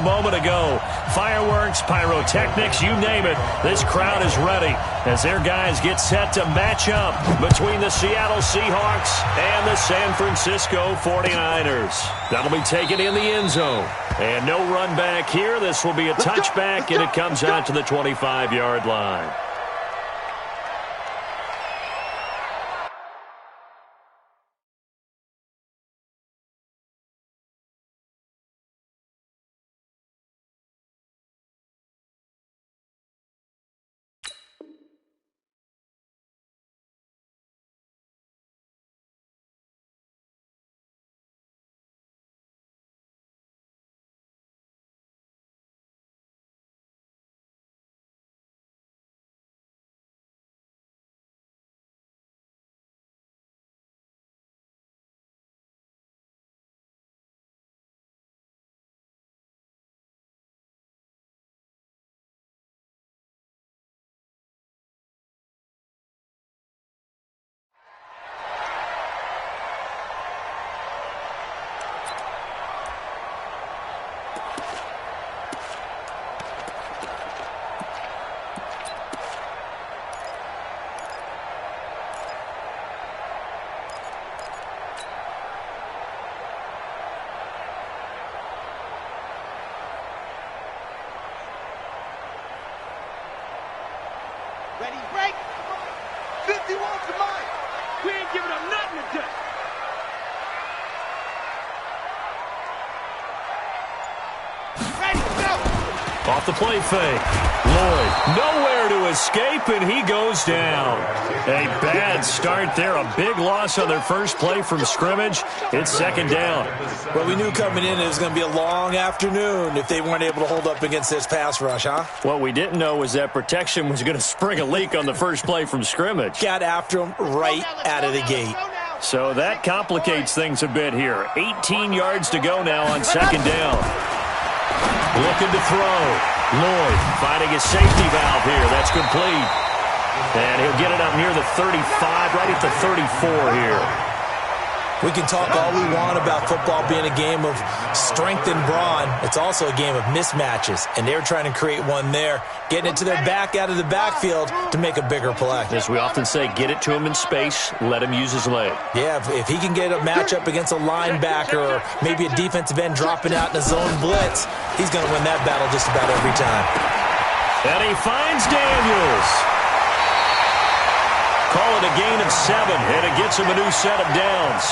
moment ago. Fireworks, pyrotechnics, you name it. This crowd is ready as their guys get set to match up between the Seattle Seahawks and the San Francisco 49ers. That'll be taken in the end zone. And no run back here. This will be a touchback, and it comes out to the 25-yard line. Ready, break. 51's the mine. We ain't giving up nothing today. Ready, go. Off the play fake. Lloyd nowhere to escape, and he goes down. A bad start there. A big loss on their first play from scrimmage. It's second down. Well, we knew coming in it was going to be a long afternoon if they weren't able to hold up against this pass rush, huh? What we didn't know was that protection was going to spring a leak on the first play from scrimmage. Got after him right out of the gate. So that complicates things a bit here. 18 yards to go now on second down. Looking to throw. Lloyd finding his safety valve here. That's complete. And he'll get it up near the 35, right at the 34 here. We can talk all we want about football being a game of strength and brawn. It's also a game of mismatches, and they're trying to create one there, getting it to their back out of the backfield to make a bigger play. As we often say, get it to him in space, let him use his leg. Yeah, if he can get a matchup against a linebacker or maybe a defensive end dropping out in a zone blitz, he's going to win that battle just about every time. And he finds Daniels. Call it a gain of 7, and it gets him a new set of downs.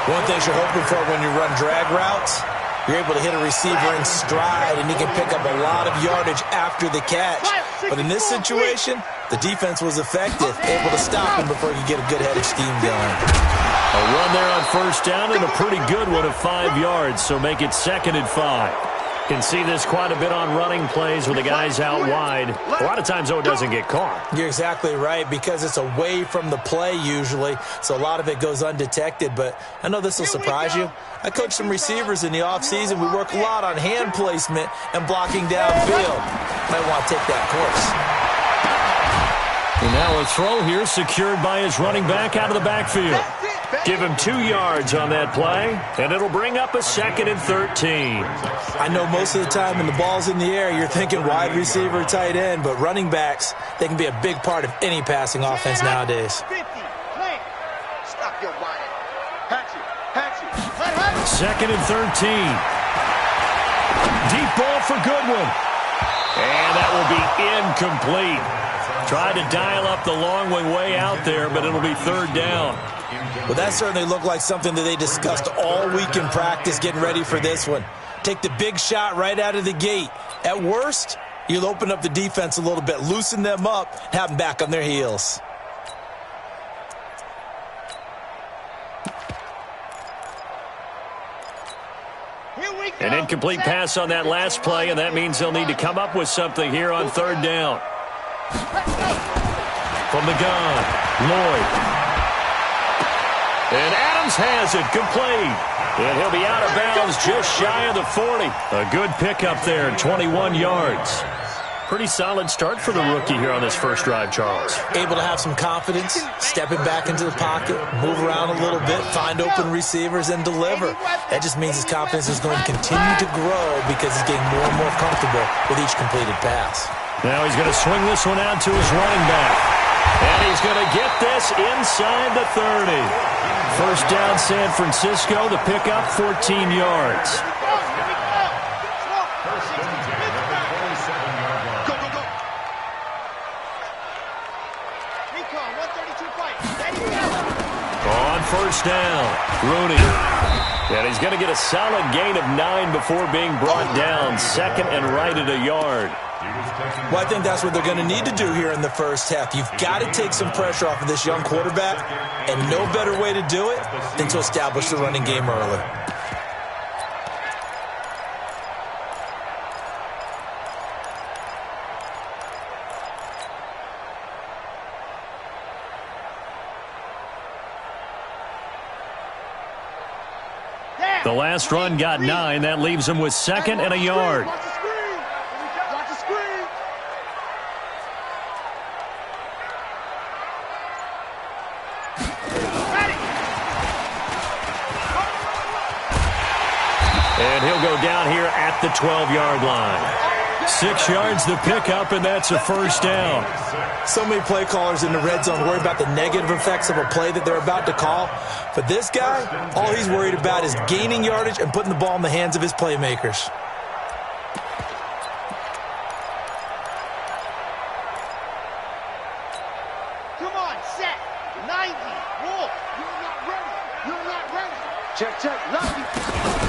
One thing you're hoping for when you run drag routes, you're able to hit a receiver in stride, and he can pick up a lot of yardage after the catch. But in this situation, the defense was effective, able to stop him before he could get a good head of steam going. A run there on first down, and a pretty good one of 5 yards, so make it 2nd and 5. Can see this quite a bit on running plays with the guys out wide. A lot of times, though, it doesn't get caught. You're exactly right, because it's away from the play usually, so a lot of it goes undetected. But I know this will surprise you. I coach some receivers in the offseason. We work a lot on hand placement and blocking downfield. Might want to take that course. And now a throw here secured by his running back out of the backfield. Give him 2 yards on that play, and it'll bring up a 2nd and 13. I know most of the time when the ball's in the air, you're thinking wide receiver, tight end, but running backs, they can be a big part of any passing offense nowadays. Stop your whining. Patch it. 2nd and 13. Deep ball for Goodwin. And that will be incomplete. Tried to dial up the long one way out there, but it'll be 3rd down. Well, that certainly looked like something that they discussed all week in practice getting ready for this one. Take the big shot right out of the gate. At worst, you'll open up the defense a little bit, loosen them up, and have them back on their heels. An incomplete pass on that last play, and that means they'll need to come up with something here on 3rd down. From the gun, Lloyd. And Adams has it, complete. And he'll be out of bounds just shy of the 40. A good pickup there, 21 yards. Pretty solid start for the rookie here on this first drive, Charles. Able to have some confidence, stepping back into the pocket, move around a little bit, find open receivers, and deliver. That just means his confidence is going to continue to grow because he's getting more and more comfortable with each completed pass. Now he's going to swing this one out to his running back. And he's going to get this inside the 30. First down, San Francisco. The pickup, 14 yards. On first down, Rooney. And he's going to get a solid gain of 9 before being brought down. Second and right at a yard. Well, I think that's what they're going to need to do here in the first half. You've got to take some pressure off of this young quarterback, and no better way to do it than to establish the running game early. The last run got 9. That leaves him with second and a yard. And he'll go down here at the 12-yard line. 6 yards to pick up, and that's a first down. So many play callers in the red zone worry about the negative effects of a play that they're about to call. But this guy, all he's worried about is gaining yardage and putting the ball in the hands of his playmakers. Come on, set. 90. Wolf. You're not ready. You're not ready. Check. Lucky.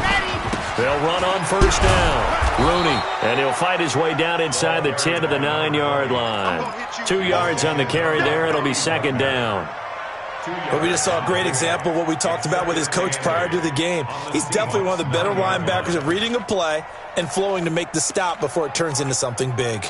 Ready. They'll run on first down. Rooney, and he'll fight his way down inside the 10 to the 9-yard line. 2 yards on the carry there. It'll be second down. But we just saw a great example of what we talked about with his coach prior to the game. He's definitely one of the better linebackers at reading a play and flowing to make the stop before it turns into something big.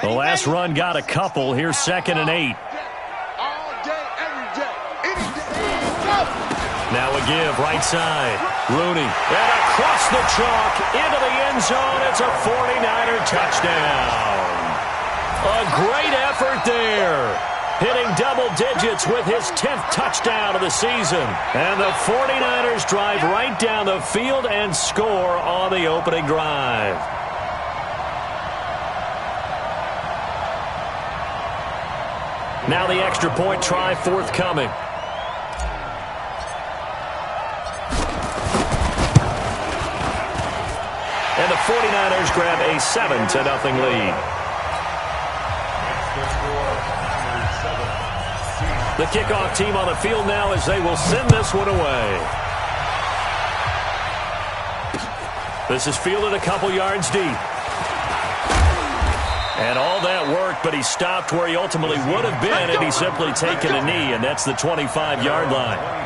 The last run got a couple. Here's second and 8. All day, every day, any day. Go! Now a give, right side. Rooney, and across the chalk, into the end zone. It's a 49er touchdown. A great effort there. Hitting double digits with his 10th touchdown of the season. And the 49ers drive right down the field and score on the opening drive. Now the extra point try forthcoming. And the 49ers grab a 7-0 lead. The kickoff team on the field now as they will send this one away. This is fielded a couple yards deep. And all that worked, but he stopped where he ultimately would have been had he simply taken a knee, and that's the 25-yard line.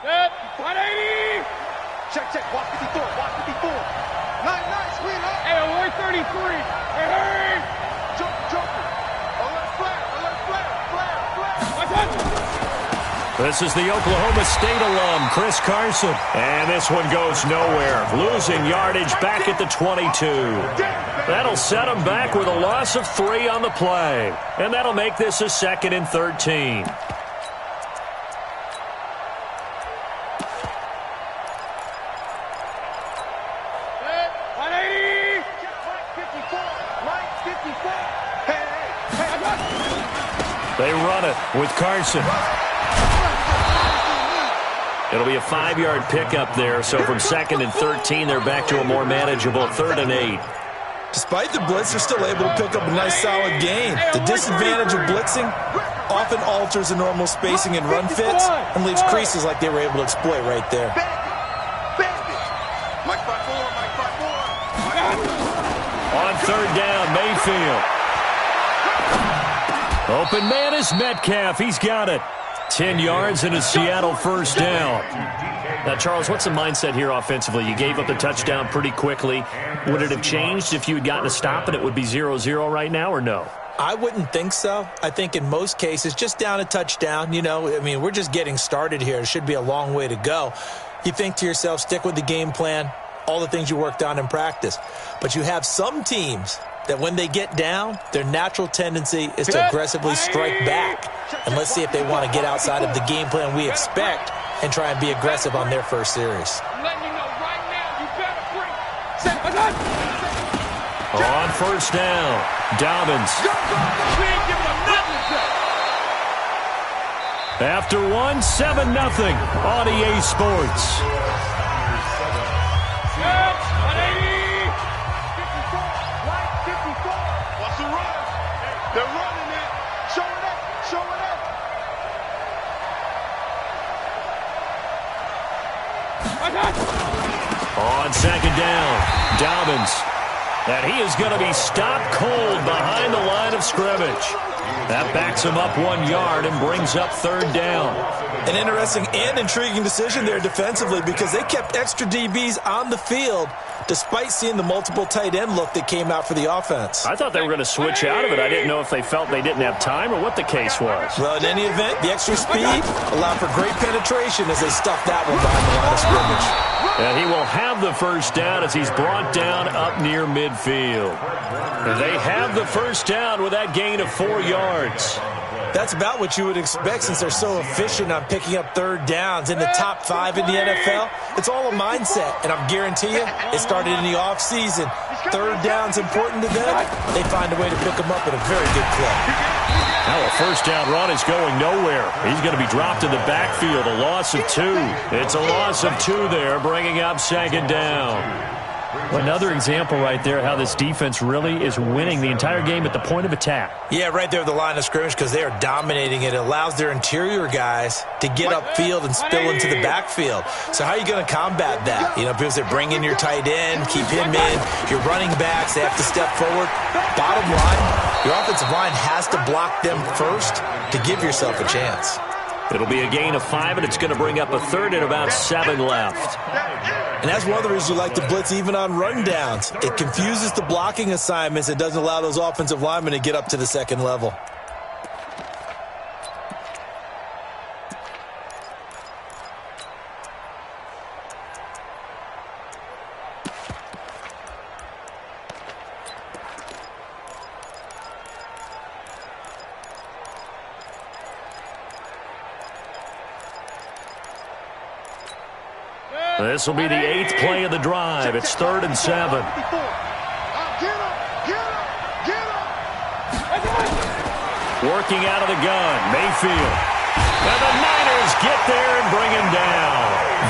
Set. 180. Check. Watch 54. Watch 54. Nice. Sweetheart. Hey, alert 33. Hey. Joker. Alert flare. This is the Oklahoma State alum, Chris Carson. And this one goes nowhere. Losing yardage back at the 22. That'll set him back with a loss of 3 on the play. And that'll make this a 2nd and 13. They run it with Carson. It'll be a 5-yard pickup there. So from 2nd and 13, they're back to a more manageable 3rd and 8. Despite the blitz, they're still able to pick up a nice, solid gain. The disadvantage of blitzing often alters the normal spacing and run fits and leaves creases like they were able to exploit right there. On 3rd down, Mayfield. Open man is Metcalf. He's got it. 10 yards and a Seattle 1st down. Now, Charles, what's the mindset here offensively? You gave up the touchdown pretty quickly. Would it have changed if you had gotten a stop and it would be 0-0 right now, or no? I wouldn't think so. I think in most cases, just down a touchdown, we're just getting started here. It should be a long way to go. You think to yourself, stick with the game plan, all the things you worked on in practice. But you have some teams that when they get down, their natural tendency is to aggressively strike back. And let's see if they want to get outside of the game plan we expect and try and be aggressive on their first series. I'm letting you know right now, you better bring. On 1st down, Dobbins. We ain't giving them nothing. After 7-0 on EA Sports. What's the run? They're running it. Show it up. Show it up. On 2nd down, Dobbins. And he is going to be stopped cold behind the line of scrimmage. That backs him up 1 yard and brings up 3rd down. An interesting and intriguing decision there defensively because they kept extra DBs on the field despite seeing the multiple tight end look that came out for the offense. I thought they were going to switch out of it. I didn't know if they felt they didn't have time or what the case was. Well, in any event, the extra speed allowed for great penetration as they stuffed that one behind the line of scrimmage. And he will have the 1st down as he's brought down up near midfield. They have the 1st down with that gain of 4 yards. That's about what you would expect since they're so efficient on picking up 3rd downs in the top 5 in the NFL. It's all a mindset, and I'm guarantee you, it started in the offseason. 3rd down's important to them. They find a way to pick them up at a very good clip. Now a 1st down run is going nowhere. He's going to be dropped in the backfield, a loss of 2. It's a loss of 2 there, bringing up 2nd down. Another example right there how this defense really is winning the entire game at the point of attack. Yeah, right there at the line of scrimmage because they are dominating it. It allows their interior guys to get upfield and spill into the backfield. So how are you going to combat that? Because they bring in your tight end, keep him in. Your running backs, they have to step forward. Bottom line, your offensive line has to block them first to give yourself a chance. It'll be a gain of 5, and it's going to bring up a 3rd and about 7 left. And that's one of the reasons you like to blitz even on rundowns. It confuses the blocking assignments. It doesn't allow those offensive linemen to get up to the 2nd level. This will be the 8th play of the drive. It's 3rd and 7. Working out of the gun, Mayfield. And the Niners get there and bring him down.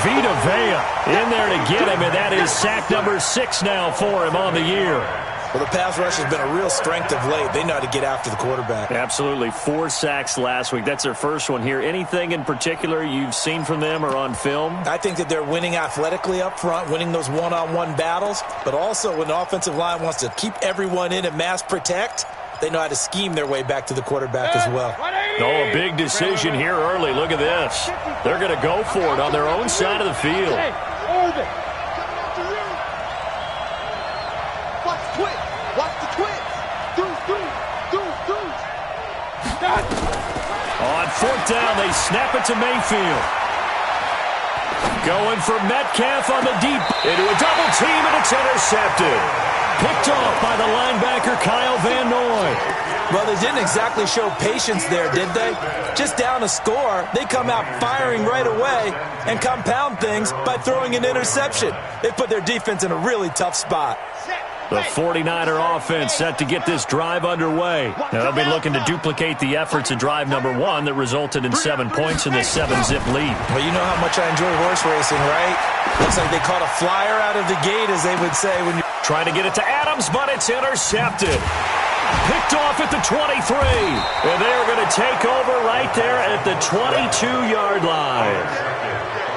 Vita Vea in there to get him, and that is sack number 6 now for him on the year. Well, the pass rush has been a real strength of late. They know how to get after the quarterback. Absolutely. 4 sacks last week. That's their first one here. Anything in particular you've seen from them or on film? I think that they're winning athletically up front, winning those one-on-one battles, but also when the offensive line wants to keep everyone in and mass protect, they know how to scheme their way back to the quarterback as well. Oh, a big decision here early. Look at this. They're going to go for it on their own side of the field. On 4th down, they snap it to Mayfield. Going for Metcalf on the deep. Into a double team, and it's intercepted. Picked off by the linebacker, Kyle Van Noy. Well, they didn't exactly show patience there, did they? Just down a score, they come out firing right away and compound things by throwing an interception. They put their defense in a really tough spot. The 49er offense set to get this drive underway. Now, they'll be looking to duplicate the efforts of drive number 1 that resulted in 7 points in this 7-zip lead. Well, you know how much I enjoy horse racing, right? Looks like they caught a flyer out of the gate, as they would say when you trying to get it to Adams, but it's intercepted. Picked off at the 23. And they're going to take over right there at the 22-yard line.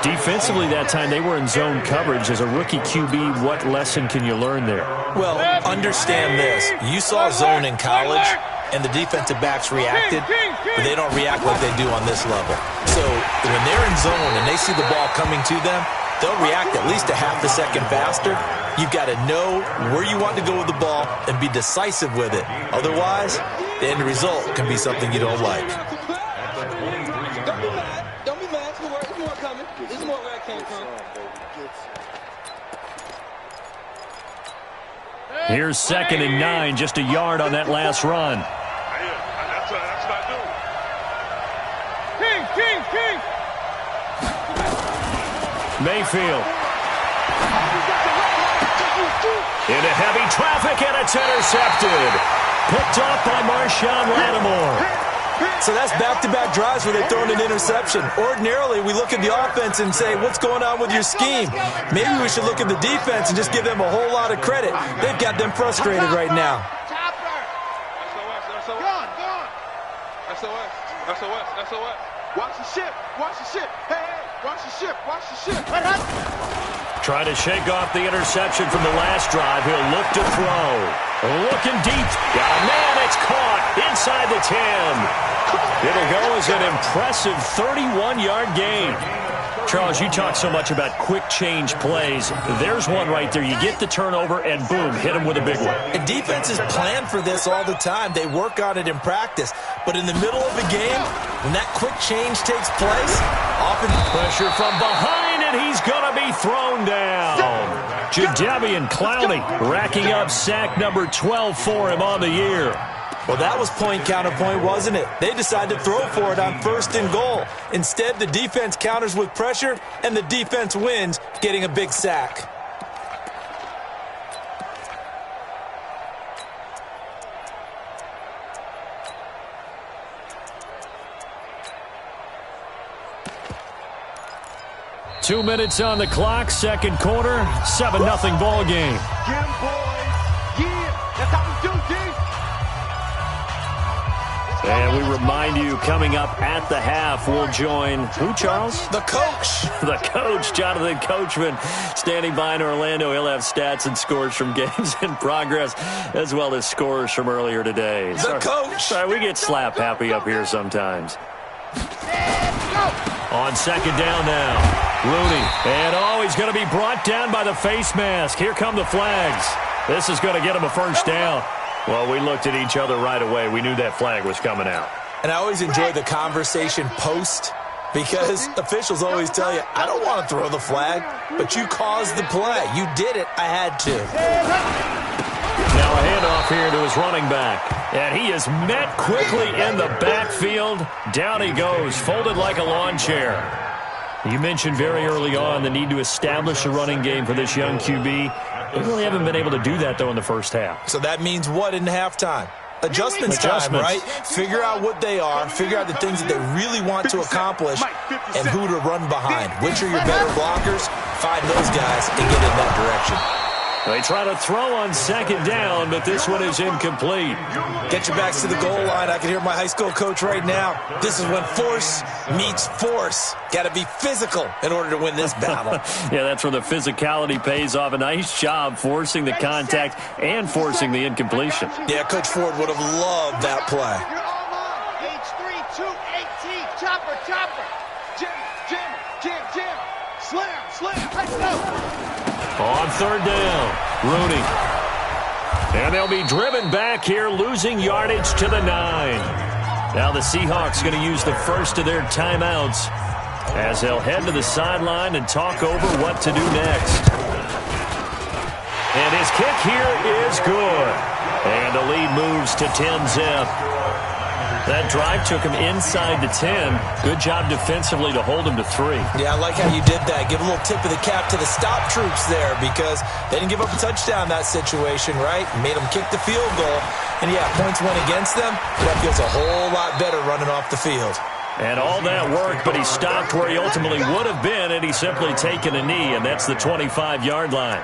Defensively that time, they were in zone coverage. As a rookie QB, what lesson can you learn there? Well, understand this. You saw zone in college, and the defensive backs reacted, but they don't react like they do on this level. So when they're in zone and they see the ball coming to them, they'll react at least a half a second faster. You've got to know where you want to go with the ball and be decisive with it. Otherwise, the end result can be something you don't like. Don't be mad. There's more coming. There's more where I came from. Here's 2nd and 9, just a yard on that last run. That's what I do. King. Mayfield. Into heavy traffic, and it's intercepted. Picked off by Marshawn Lattimore. So that's back-to-back drives where they've thrown an interception. Ordinarily, we look at the offense and say, what's going on with your scheme? Maybe we should look at the defense and just give them a whole lot of credit. They've got them frustrated right now. SOS. Watch the ship. Hey, watch the ship. Trying to shake off the interception from the last drive. He'll look to throw. Looking deep. Got a man. It's caught inside the 10. It'll go as an impressive 31-yard gain. Charles, you talk so much about quick change plays. There's one right there. You get the turnover, and boom, hit him with a big one. And defenses plan for this all the time. They work on it in practice. But in the middle of the game, when that quick change takes place, often pressure from behind, and he's going to be thrown down. Jadeveon Clowney racking up sack number 12 for him on the year. Well, that was point-counterpoint, wasn't it? They decided to throw for it on 1st and goal. Instead, the defense counters with pressure, and the defense wins, getting a big sack. Two minutes on the clock, 2nd quarter, 7-0 ball game. Get him, boys. Yeah, that's how we do, D. And we remind you, coming up at the half, we'll join who, Charles? The coach. The coach, Jonathan Coachman, standing by in Orlando. He'll have stats and scores from games in progress, as well as scores from earlier today. The coach. Sorry, we get slap happy up here sometimes. On 2nd down now, Rooney. And, he's going to be brought down by the face mask. Here come the flags. This is going to get him a 1st down. Well, we looked at each other right away. We knew that flag was coming out. And I always enjoy the conversation post, because officials always tell you, I don't want to throw the flag, but you caused the play. You did it. I had to. Now a handoff here to his running back. And he is met quickly in the backfield. Down he goes, folded like a lawn chair. You mentioned very early on the need to establish a running game for this young QB. They really haven't been able to do that, though, in the first half. So that means what in halftime? Adjustments time, right? Figure out what they are, figure out the things that they really want to accomplish, and who to run behind. Which are your better blockers? Find those guys and get in that direction. They try to throw on 2nd down, but this one is incomplete. Get your backs to the goal line. I can hear my high school coach right now. This is when force meets force. Got to be physical in order to win this battle. Yeah, that's where the physicality pays off. A nice job forcing the contact and forcing the incompletion. Yeah, Coach Ford would have loved that play. H3-2-18. Chopper. Jam. Slam. Let's go. On 3rd down, Rooney. And they'll be driven back here, losing yardage to the 9. Now the Seahawks going to use the first of their timeouts as they'll head to the sideline and talk over what to do next. And his kick here is good. And the lead moves to 10-zip. That drive took him inside the 10. Good job defensively to hold him to 3. Yeah, I like how you did that. Give a little tip of the cap to the stop troops there because they didn't give up a touchdown in that situation, right? Made them kick the field goal. And, yeah, points went against them. But that feels a whole lot better running off the field. And all that work, but he stopped where he ultimately would have been, and he's simply taken a knee, and that's the 25-yard line.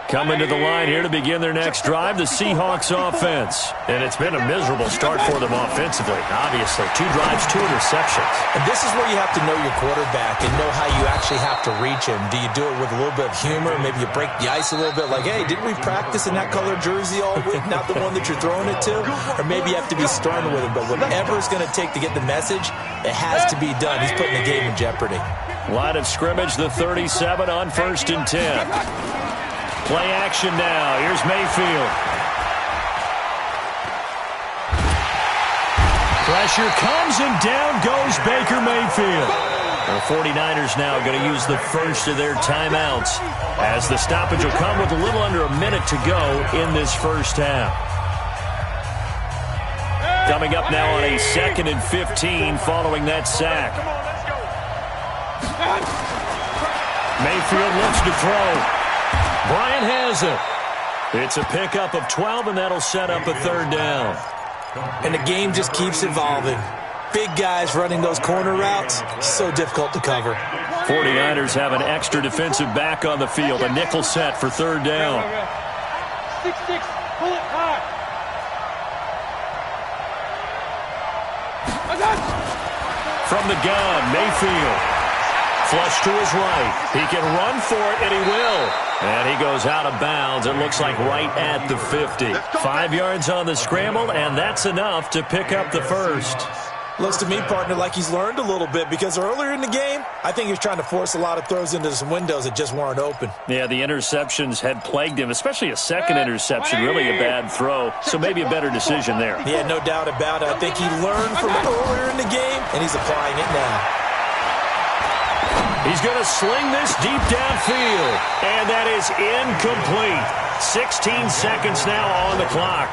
Coming to the line here to begin their next drive, the Seahawks offense. And it's been a miserable start for them offensively, obviously. 2 drives, 2 interceptions. And this is where you have to know your quarterback and know how you actually have to reach him. Do you do it with a little bit of humor? Maybe you break the ice a little bit like, hey, didn't we practice in that color jersey all week, not the one that you're throwing it to? Or maybe you have to be stern with him. But whatever it's going to take to get the message, it has to be done. He's putting the game in jeopardy. Line of scrimmage, the 37 on 1st and 10. Play action now. Here's Mayfield. Pressure comes and down goes Baker Mayfield. The 49ers now going to use the first of their timeouts as the stoppage will come with a little under a minute to go in this first half. Coming up now on a 2nd and 15 following that sack. Mayfield looks to throw. Bryant has it. It's a pickup of 12, and that'll set up a 3rd down. And the game just keeps evolving. Big guys running those corner routes, so difficult to cover. 49ers have an extra defensive back on the field, a nickel set for 3rd down. 6-6, pull it high. From the gun, Mayfield. Flush to his right. He can run for it, and he will. And he goes out of bounds. It looks like right at the 50. 5 yards on the scramble, and that's enough to pick up the first. Looks to me, partner, like he's learned a little bit because earlier in the game, I think he was trying to force a lot of throws into some windows that just weren't open. Yeah, the interceptions had plagued him, especially a second interception, really a bad throw. So maybe a better decision there. Yeah, no doubt about it. I think he learned from earlier in the game, and he's applying it now. He's going to sling this deep downfield, and that is incomplete. 16 seconds now on the clock.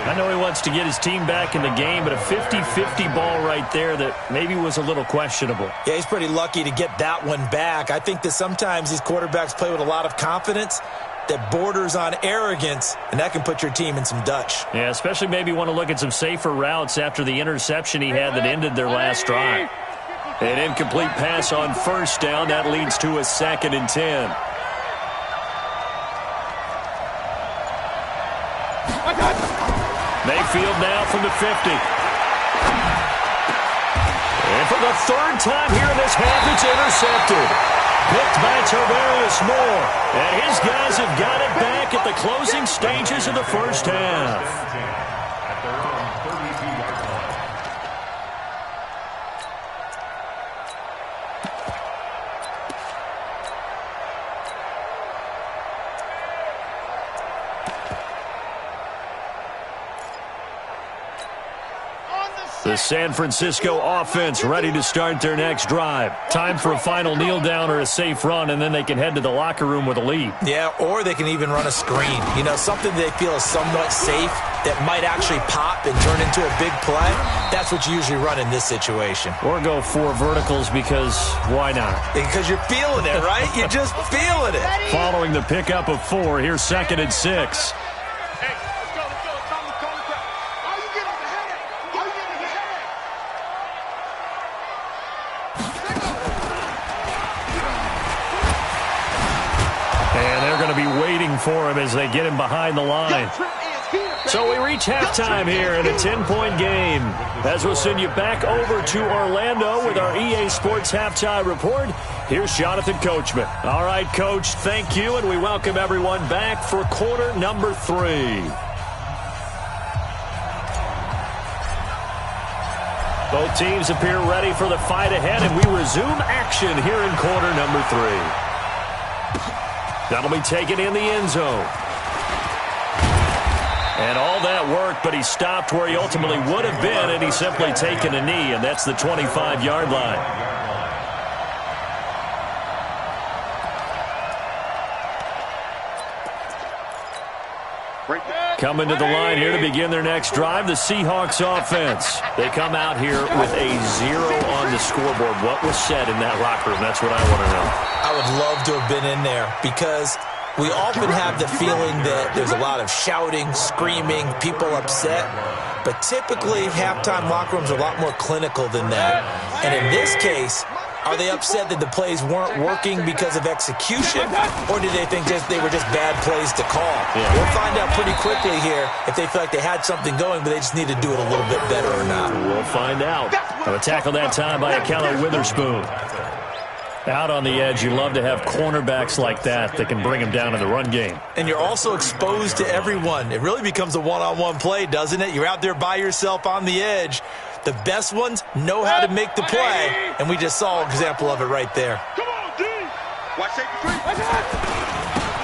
I know he wants to get his team back in the game, but a 50-50 ball right there that maybe was a little questionable. Yeah, he's pretty lucky to get that one back. I think that sometimes these quarterbacks play with a lot of confidence that borders on arrogance, and that can put your team in some Dutch. Yeah, especially maybe want to look at some safer routes after the interception he had that ended their last drive. An incomplete pass on 1st down. That leads to a 2nd and 10. Mayfield now from the 50. And for the 3rd time here in this half, it's intercepted. Picked by Tavarius Moore. And his guys have got it back at the closing stages of the first half. The San Francisco offense ready to start their next drive. Time for a final kneel down or a safe run, and then they can head to the locker room with a lead. Yeah, or they can even run a screen. You know, something they feel is somewhat safe that might actually pop and turn into a big play. That's what you usually run in this situation. Or go 4 verticals because why not? Because you're feeling it, right? You're just feeling it. Following the pickup of 4, here's 2nd and 6. For him as they get him behind the line. So we reach halftime here in a 10-point game. As we'll send you back over to Orlando with our EA Sports Halftime Report, here's Jonathan Coachman. All right, Coach, thank you, and we welcome everyone back for quarter number 3. Both teams appear ready for the fight ahead, and we resume action here in quarter number 3. That'll be taken in the end zone. And all that worked, but he stopped where he ultimately would have been, and he's simply taken a knee, and that's the 25-yard line. Coming to the line here to begin their next drive, the Seahawks offense. They come out here with a 0 on the scoreboard. What was said in that locker room? That's what I want to know. I would love to have been in there because we often have the feeling that there's a lot of shouting, screaming, people upset. But typically, halftime locker rooms are a lot more clinical than that. And in this case, are they upset that the plays weren't working because of execution, or do they think they were just bad plays to call? Yeah. We'll find out pretty quickly here if they feel like they had something going, but they just need to do it a little bit better or not. We'll find out. A tackle that time by Akello Witherspoon. Out on the edge, you love to have cornerbacks like that can bring them down in the run game. And you're also exposed to everyone. It really becomes a one-on-one play, doesn't it? You're out there by yourself on the edge. The best ones know how to make the play, and we just saw an example of it right there. Come on, D. Watch safety 3.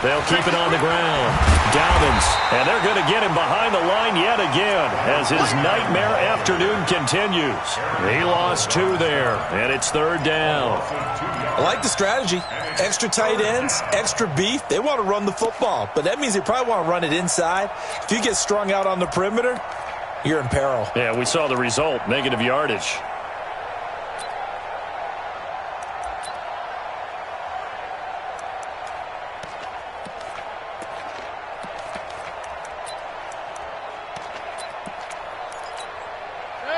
They'll keep it on the ground. Dobbins, and they're going to get him behind the line yet again as his nightmare afternoon continues. He lost 2 there, and it's 3rd down. I like the strategy. Extra tight ends, extra beef. They want to run the football, but that means they probably want to run it inside. If you get strung out on the perimeter, you're in peril. Yeah, we saw the result, negative yardage.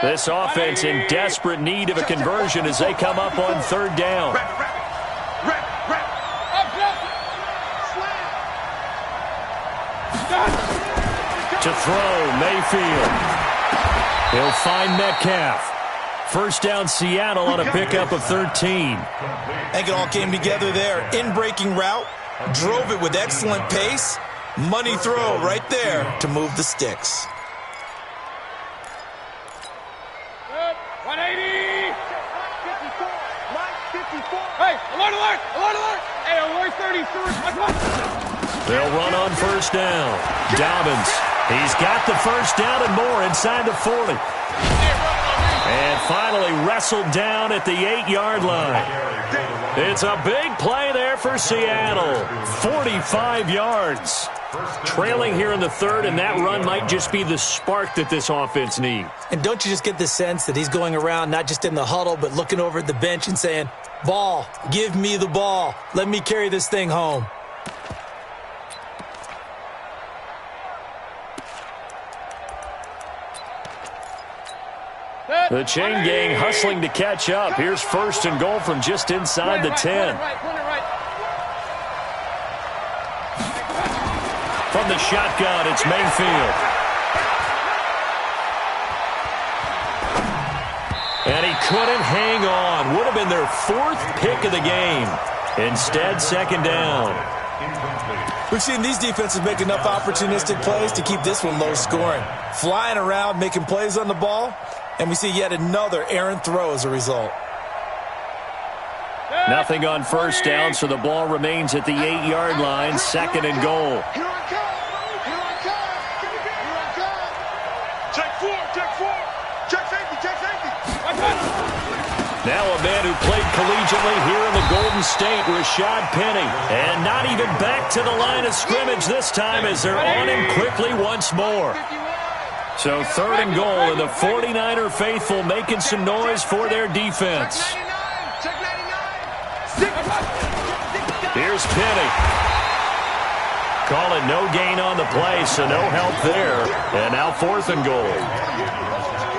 This offense in desperate need of a conversion as they come up on 3rd down. To throw, Mayfield. He'll find Metcalf. 1st down, Seattle on a pickup of 13. I think it all came together there. In-breaking route, drove it with excellent pace. Money throw right there to move the sticks. 180. 54. Mike, 54. Hey, alert, alert, alert, alert. Hey, alert 33. They'll run on 1st down. Dobbins. He's got the 1st down and more inside the 40. And finally wrestled down at the 8-yard line. It's a big play there for Seattle. 45 yards. Trailing here in the 3rd, and that run might just be the spark that this offense needs. And don't you just get the sense that he's going around not just in the huddle, but looking over at the bench and saying, ball, give me the ball. Let me carry this thing home. The chain gang hustling to catch up. Here's 1st and goal from just inside the 10. From the shotgun, it's Mayfield. And he couldn't hang on. Would have been their 4th pick of the game. Instead, 2nd down. We've seen these defenses make enough opportunistic plays to keep this one low scoring. Flying around, making plays on the ball, and we see yet another errant throw as a result. Nothing on 1st down, so the ball remains at the 8-yard line, 2nd and goal. Here I come. Here I come. Here I come. Check 4. Check 4. Check safety. Check safety. Now a man who played collegiately here in the Golden State, Rashad Penny. And not even back to the line of scrimmage this time as they're on him quickly once more. So 3rd and goal, and the 49er faithful making some noise for their defense. Here's Penny. Call it no gain on the play, so no help there. And now 4th and goal.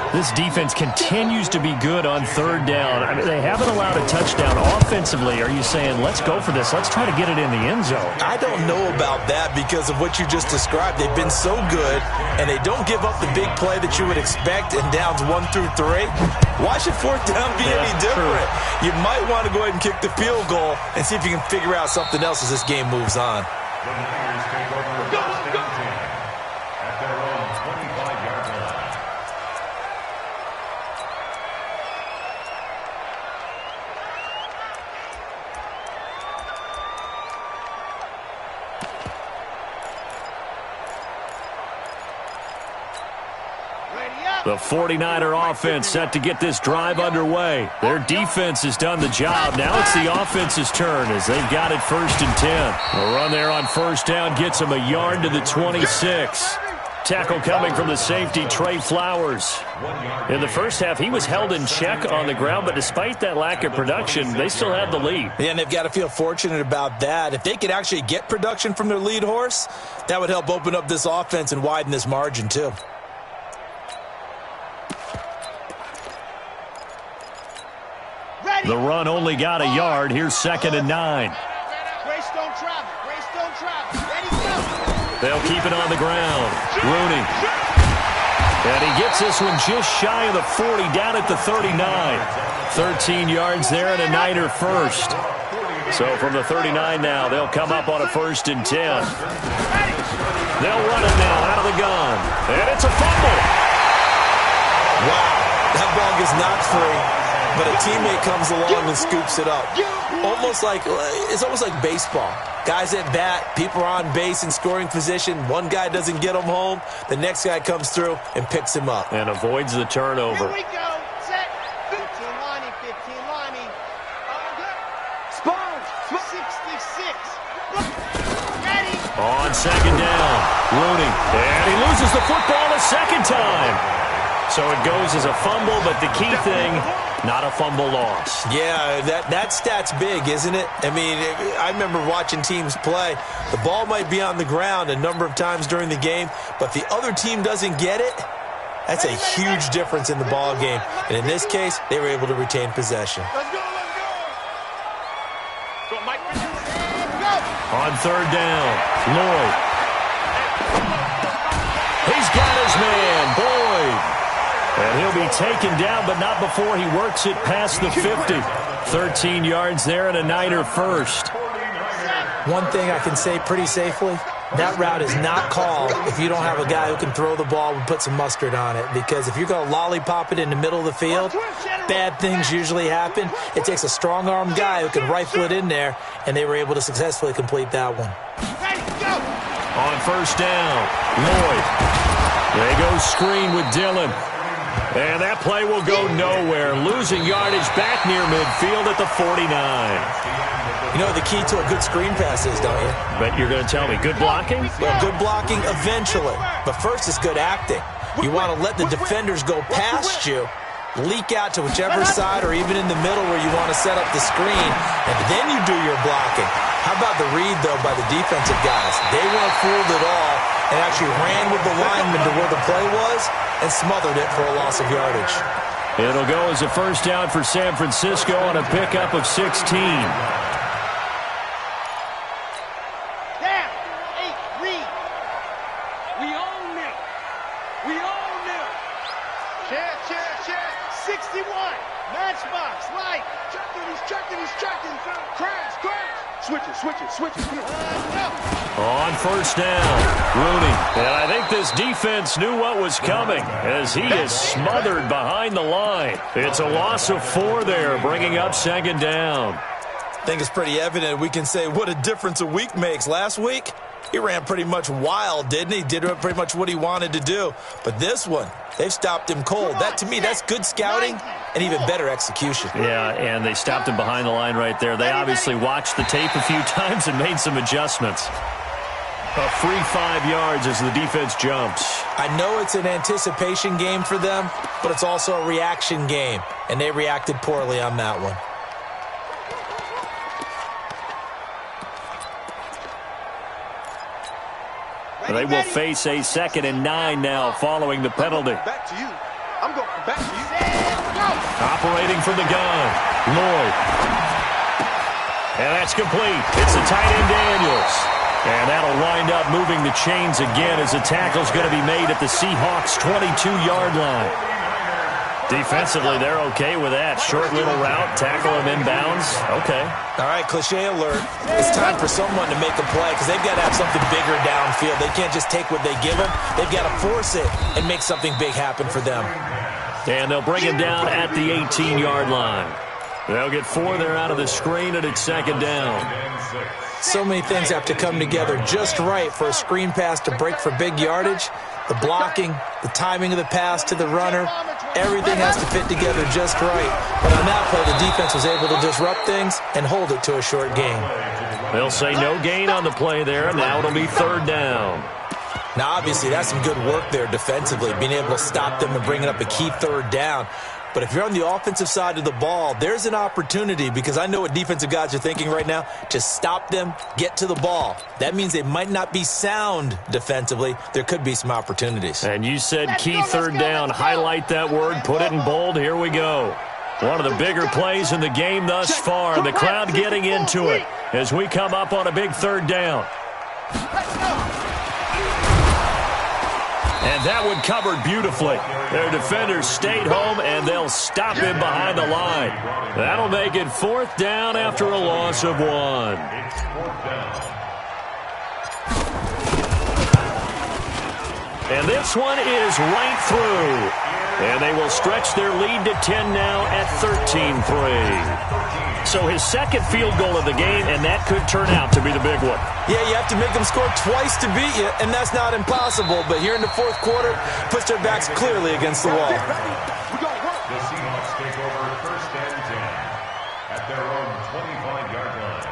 This defense continues to be good on 3rd down. I mean, they haven't allowed a touchdown offensively. Are you saying, let's go for this, let's try to get it in the end zone? I don't know about that because of what you just described. They've been so good, and they don't give up the big play that you would expect in downs 1 through 3. Why should 4th down be any different? You might want to go ahead and kick the field goal and see if you can figure out something else as this game moves on. The 49er offense set to get this drive underway. Their defense has done the job. Now it's the offense's turn as they've got it 1st and 10. A run there on 1st down gets them a yard to the 26. Tackle coming from the safety, Trey Flowers. In the first half, he was held in check on the ground, but despite that lack of production, they still had the lead. Yeah, and they've got to feel fortunate about that. If they could actually get production from their lead horse, that would help open up this offense and widen this margin too. The run only got a yard. Here's 2nd and 9. Greystone travel. Greystone travel. Ready, go. They'll keep it on the ground. Rooney. And he gets this one just shy of the 40, down at the 39. 13 yards there and a Niner first. So from the 39 now, they'll come up on a 1st and 10. They'll run it now out of the gun. And it's a fumble. Wow, that ball gets knocked free. But a teammate comes along and scoops it up. It's almost like baseball. Guys at bat, people are on base in scoring position. One guy doesn't get him home. The next guy comes through and picks him up. And avoids the turnover. Here we go. Set. 15 lining, 15 lining. Spawn. 66. Ready. On 2nd down, Rooney. And he loses the football a 2nd time. So it goes as a fumble, but the key thing, not a fumble loss. Yeah, that stat's big, isn't it? I mean, I remember watching teams play. The ball might be on the ground a number of times during the game, but the other team doesn't get it. That's a huge difference in the ball game. And in this case, they were able to retain possession. Let's go, let's go. Go, Mike. On 3rd down, Lloyd. He's got his man, Boyd. And he'll be taken down, but not before he works it past the 50. 13 yards there and a Niner first. One thing I can say pretty safely, that route is not called if you don't have a guy who can throw the ball and put some mustard on it. Because if you're going to lollipop it in the middle of the field, bad things usually happen. It takes a strong-armed guy who can rifle it in there, and they were able to successfully complete that one. On 1st down, Lloyd. They go screen with Dillon. And that play will go nowhere. Losing yardage back near midfield at the 49. You know what the key to a good screen pass is, don't you? Bet you're going to tell me. Good blocking? Well, good blocking eventually. But first is good acting. You want to let the defenders go past you, leak out to whichever side or even in the middle where you want to set up the screen, and then you do your blocking. How about the read, though, by the defensive guys? They weren't fooled at all and actually ran with the lineman to where the play was and smothered it for a loss of yardage. It'll go as a 1st down for San Francisco on a pickup of 16. Switch it. On 1st down, Rooney. And I think this defense knew what was coming as he is smothered behind the line. It's a loss of 4 there, bringing up 2nd down. I think it's pretty evident we can say what a difference a week makes. Last week, he ran pretty much wild, didn't he? Did pretty much what he wanted to do. But this one, they've stopped him cold. That, to me, that's good scouting and even better execution. Yeah, and they stopped him behind the line right there. They obviously watched the tape a few times and made some adjustments. A free 5 yards as the defense jumps. I know it's an anticipation game for them, but it's also a reaction game, and they reacted poorly on that one. They will face a 2nd and 9 now following the penalty. Back to you. I'm going back to you. Operating from the gun, Lloyd. And that's complete. It's the tight end Daniels. And that'll wind up moving the chains again as the tackle's going to be made at the Seahawks' 22-yard line. Defensively, they're okay with that. Short little route, tackle him inbounds. Okay. All right, cliche alert. It's time for someone to make a play because they've got to have something bigger downfield. They can't just take what they give them. They've got to force it and make something big happen for them. And they'll bring him down at the 18-yard line. They'll get 4 there out of the screen, and it's 2nd down. So many things have to come together just right for a screen pass to break for big yardage. The blocking, the timing of the pass to the runner, everything has to fit together just right. But on that play, the defense was able to disrupt things and hold it to a short gain. They'll say no gain on the play there. Now it'll be third down. Now, obviously, that's some good work there defensively, being able to stop them and bringing up a key third down. But if you're on the offensive side of the ball, there's an opportunity, because I know what defensive guys are thinking right now, to stop them, get to the ball. That means they might not be sound defensively. There could be some opportunities. And you said key third down. Highlight that word, put it in bold. Here we go. One of the bigger plays in the game thus far, and the crowd getting into it as we come up on a big third down. And that one covered beautifully. Their defenders stayed home, and they'll stop him behind the line. That'll make it fourth down after a loss of 1. And this one is right through. And they will stretch their lead to 10 now at 13-3. So his second field goal of the game, and that could turn out to be the big one. Yeah, you have to make them score twice to beat you, and that's not impossible. But here in the fourth quarter, puts their backs clearly against the wall. The Seahawks take over first and 10 at their own 25-yard line.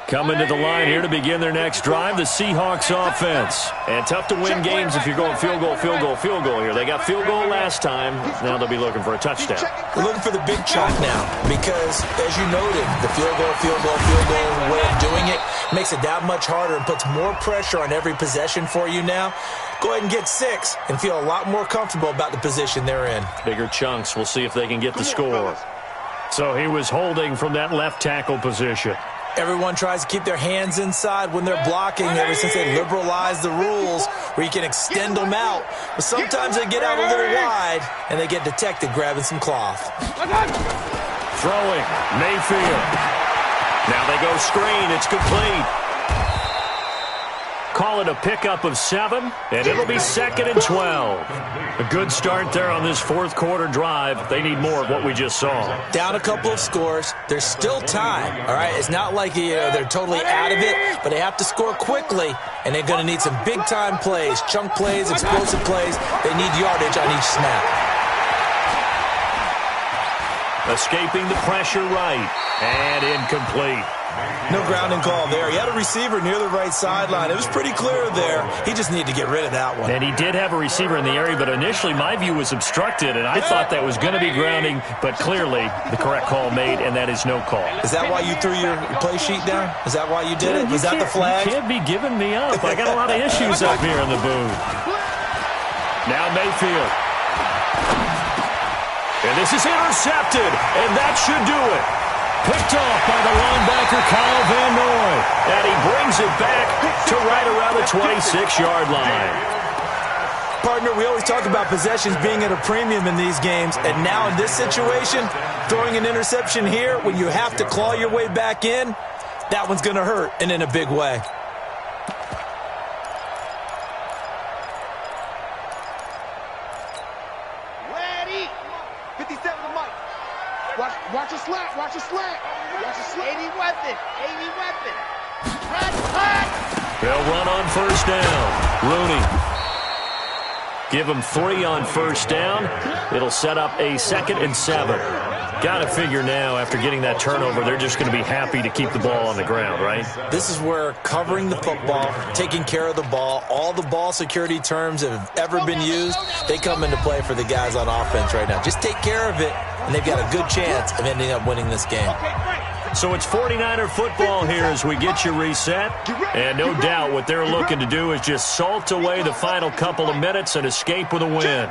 Coming to the line here to begin their next drive, the Seahawks offense. And tough to win games if you're going field goal, field goal, field goal here. They got field goal last time. Now they'll be looking for a touchdown. They're looking for the big chunk now because, as you noted, the field goal way of doing it makes it that much harder and puts more pressure on every possession for you now. Go ahead and get 6 and feel a lot more comfortable about the position they're in. Bigger chunks. We'll see if they can get the score. So he was holding from that left tackle position. Everyone tries to keep their hands inside when they're blocking ever since they liberalized the rules where you can extend them out. But sometimes they get out a little wide and they get detected grabbing some cloth. Throwing, Mayfield. Now they go screen. It's complete. Call it a pickup of 7, and it'll be 2nd and 12. A good start there on this fourth quarter drive. They need more of what we just saw. Down a couple of scores. There's still time, all right? It's not like they're totally out of it, but they have to score quickly, and they're going to need some big-time plays, chunk plays, explosive plays. They need yardage on each snap. Escaping the pressure right, and incomplete. No grounding call there. He had a receiver near the right sideline. It was pretty clear there. He just needed to get rid of that one. And he did have a receiver in the area, but initially my view was obstructed, and I thought that was going to be grounding, but clearly the correct call made, and that is no call. Is that why you threw your play sheet down? Is that why you did it? Was that the flag? You can't be giving me up. I got a lot of issues up here in the booth. Now Mayfield. And this is intercepted, and that should do it. Picked off by the linebacker, Kyle Van Noy. And he brings it back to right around the 26-yard line. Partner, we always talk about possessions being at a premium in these games. And now in this situation, throwing an interception here when you have to claw your way back in, that one's going to hurt, and in a big way. Watch a slant. Watch a slant. 80 weapon. They'll run on first down. Rooney. Give them 3 on first down. It'll set up a 2nd and 7. Got to figure now, after getting that turnover, they're just going to be happy to keep the ball on the ground, right? This is where covering the football, taking care of the ball, all the ball security terms that have ever been used, they come into play for the guys on offense right now. Just take care of it, and they've got a good chance of ending up winning this game. So it's 49er football here as we get you reset. And no doubt what they're looking to do is just salt away the final couple of minutes and escape with a win.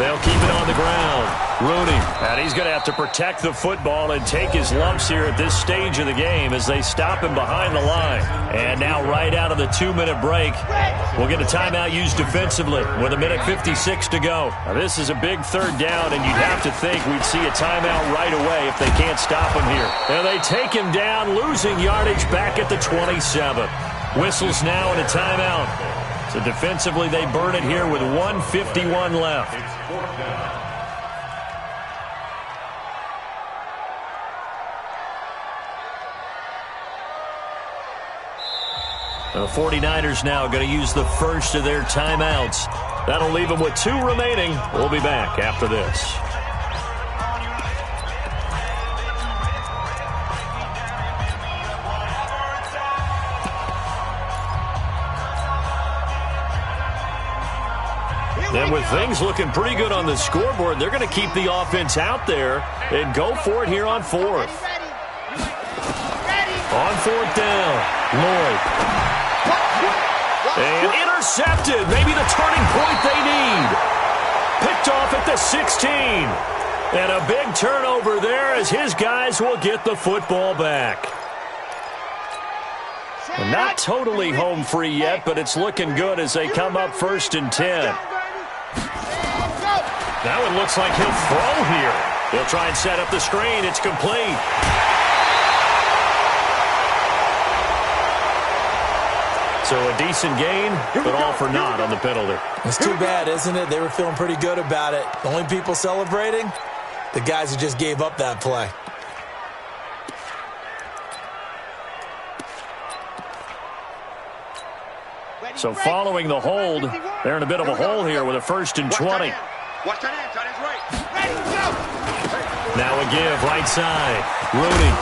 They'll keep it on the ground. Rooney, and he's going to have to protect the football and take his lumps here at this stage of the game as they stop him behind the line. And now right out of the 2-minute break, we'll get a timeout used defensively with 1:56 to go. Now, this is a big third down, and you'd have to think we'd see a timeout right away if they can't stop him here. And they take him down, losing yardage back at the 27. Whistles now and a timeout. So defensively, they burn it here with 1:51 left. It's 4th down. The 49ers now going to use the first of their timeouts. That'll leave them with 2 remaining. We'll be back after this. And with things looking pretty good on the scoreboard, they're going to keep the offense out there and go for it here on 4th. On 4th down, Lloyd. And intercepted. Maybe the turning point they need. Picked off at the 16. And a big turnover there as his guys will get the football back. And not totally home free yet, but it's looking good as they come up 1st and 10. Now it looks like he'll throw here. He'll try and set up the screen. It's complete. So a decent gain, but all for naught on the penalty. It's too bad, isn't it? They were feeling pretty good about it. The only people celebrating? The guys who just gave up that play. So following the hold, they're in a bit of a hole here with a 1st and 20. Watch that in, tight end's right. Ready, go! Now a give, right side. Rooney.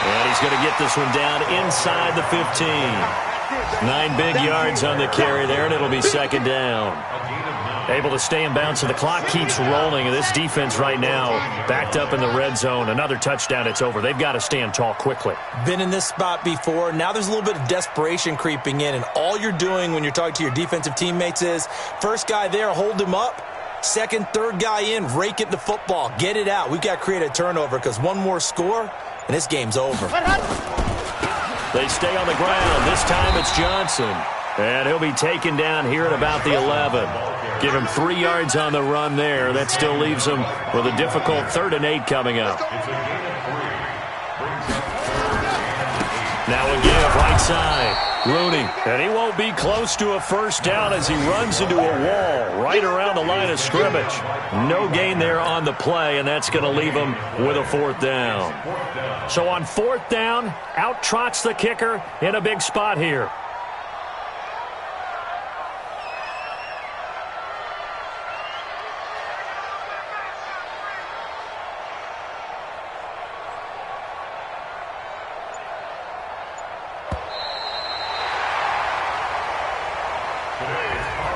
And he's going to get this one down inside the 15. 9 big yards on the carry there, and it'll be 2nd down. Able to stay in bounds, so the clock keeps rolling, and this defense right now backed up in the red zone. Another touchdown, it's over. They've got to stand tall quickly. Been in this spot before. Now there's a little bit of desperation creeping in, and all you're doing when you're talking to your defensive teammates is, first guy there, hold him up. Second, third guy in, rake it the football. Get it out. We've got to create a turnover because one more score, and this game's over. They stay on the ground. This time it's Johnson. And he'll be taken down here at about the 11. Give him 3 yards on the run there. That still leaves him with a difficult 3rd and 8 coming up. Now a give, right side. Rooney, and he won't be close to a 1st down as he runs into a wall right around the line of scrimmage. No gain there on the play, and that's going to leave him with a 4th down. So on 4th down, out trots the kicker in a big spot here.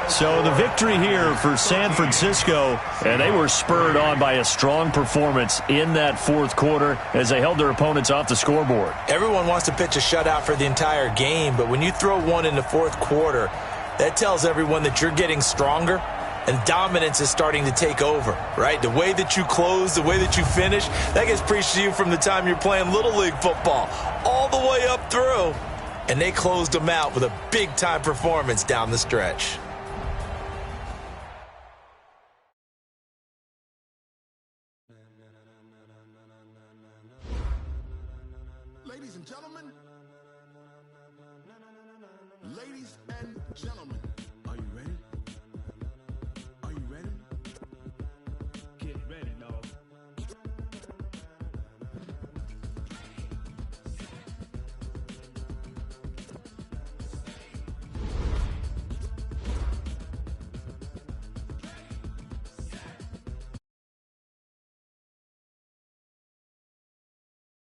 So the victory here for San Francisco, and they were spurred on by a strong performance in that 4th quarter as they held their opponents off the scoreboard. Everyone wants to pitch a shutout for the entire game, but when you throw one in the 4th quarter, that tells everyone that you're getting stronger and dominance is starting to take over, right? The way that you close, the way that you finish, that gets preached to you from the time you're playing Little League football all the way up through. And they closed them out with a big-time performance down the stretch. Ladies and gentlemen,